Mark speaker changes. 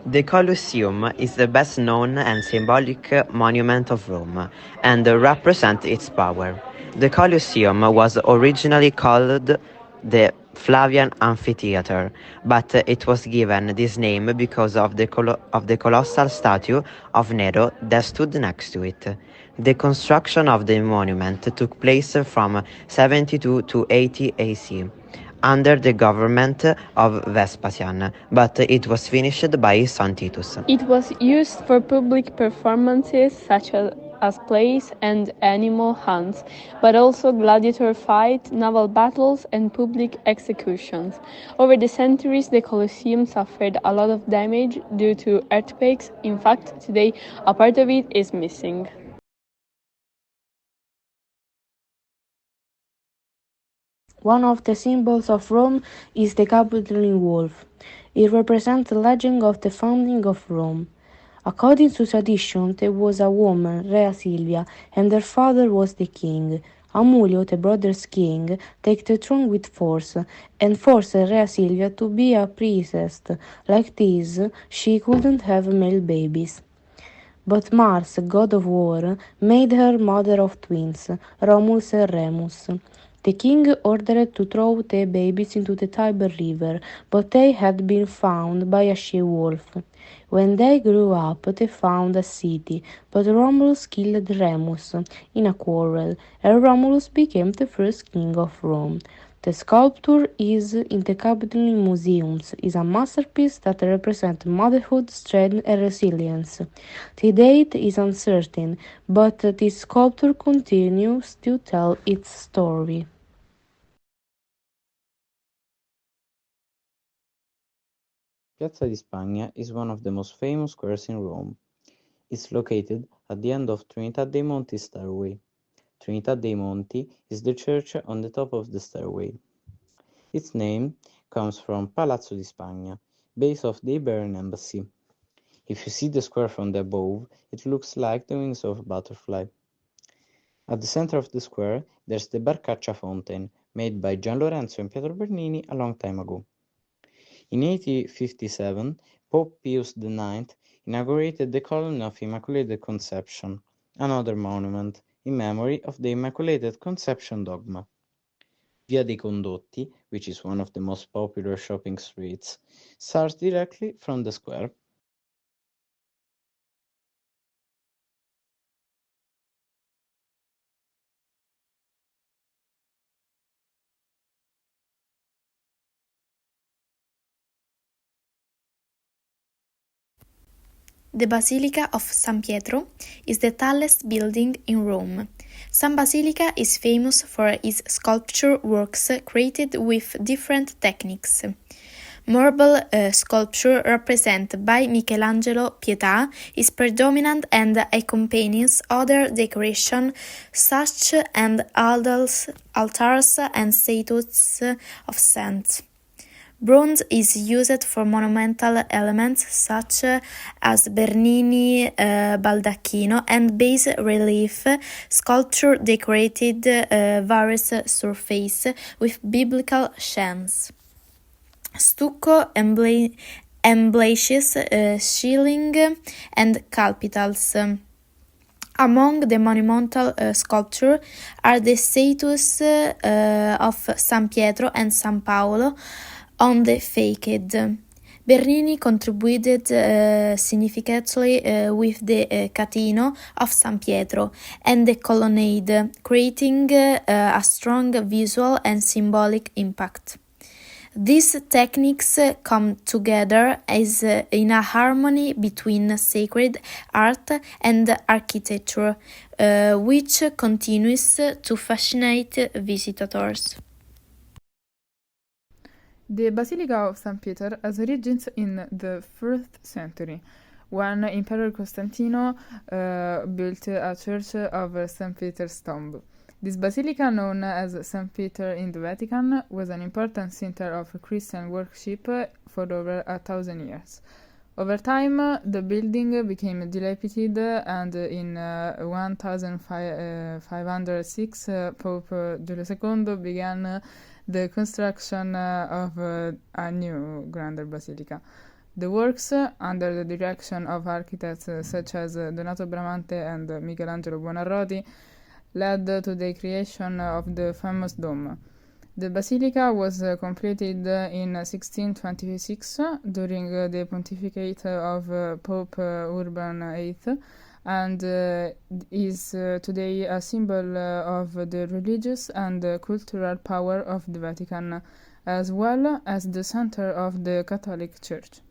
Speaker 1: The Colosseum is the best known and symbolic monument of Rome, and represents its power. The Colosseum was originally called the Flavian Amphitheater, but it was given this name because of the colossal statue of Nero that stood next to it. The construction of the monument took place from 72 to 80 AC under the government of Vespasian, but it was finished by his son Titus.
Speaker 2: It was used for public performances such as plays and animal hunts, but also gladiator fights, naval battles, and public executions. Over the centuries, the Colosseum suffered a lot of damage due to earthquakes. In fact, today, a part of it is missing.
Speaker 3: One of the symbols of Rome is the Capitoline wolf. It represents the legend of the founding of Rome. According to tradition, there was a woman, Rea Silvia, and her father was the king. Amulio, the brother's king, took the throne with force and forced Rea Silvia to be a priestess. Like this, she couldn't have male babies. But Mars, god of war, made her mother of twins, Romulus and Remus. The king ordered to throw the babies into the Tiber River, but they had been found by a she-wolf. When they grew up, they found a city, but Romulus killed Remus in a quarrel, and Romulus became the first king of Rome. The sculpture is in the Capitoline Museums. Is a masterpiece that represents motherhood, strength, and resilience. The date is uncertain, but this sculpture continues to tell its story.
Speaker 4: Piazza di Spagna is one of the most famous squares in Rome. It's located at the end of Trinità dei Monti stairway. Trinità dei Monti is the church on the top of the stairway. Its name comes from Palazzo di Spagna, base of the Iberian embassy. If you see the square from the above, it looks like the wings of a butterfly. At the center of the square, there's the Barcaccia fountain, made by Gian Lorenzo and Pietro Bernini a long time ago. In 1857, Pope Pius IX inaugurated the Colony of Immaculate Conception, another monument in memory of the Immaculate Conception dogma. Via dei Condotti, which is one of the most popular shopping streets, starts directly from the square.
Speaker 5: The Basilica of San Pietro is the tallest building in Rome. San Basilica is famous for its sculpture works created with different techniques. Marble sculpture represented by Michelangelo Pietà is predominant and accompanies other decoration such as altars and statues of saints. Bronze is used for monumental elements such as Bernini baldacchino and bas relief sculpture decorated various surfaces with biblical scenes. Stucco embellishes ceiling and capitals. Among the monumental sculptures are the statues of San Pietro and San Paolo on the facade. Bernini contributed significantly with the Catino of San Pietro and the colonnade, creating a strong visual and symbolic impact. These techniques come together as in a harmony between sacred art and architecture, which continues to fascinate visitors.
Speaker 6: The Basilica of St. Peter has origins in the 1st century, when Emperor Constantino built a church of St. Peter's tomb. This basilica, known as St. Peter in the Vatican, was an important center of Christian worship for over 1,000 years. Over time, the building became dilapidated, and in 1506, Pope Giulio II began the construction of a new, grander basilica. The works, under the direction of architects such as Donato Bramante and Michelangelo Buonarroti, led to the creation of the famous dome. The basilica was completed in 1626 during the pontificate of Pope Urban VIII, and is today a symbol of the religious and cultural power of the Vatican, as well as the center of the Catholic Church.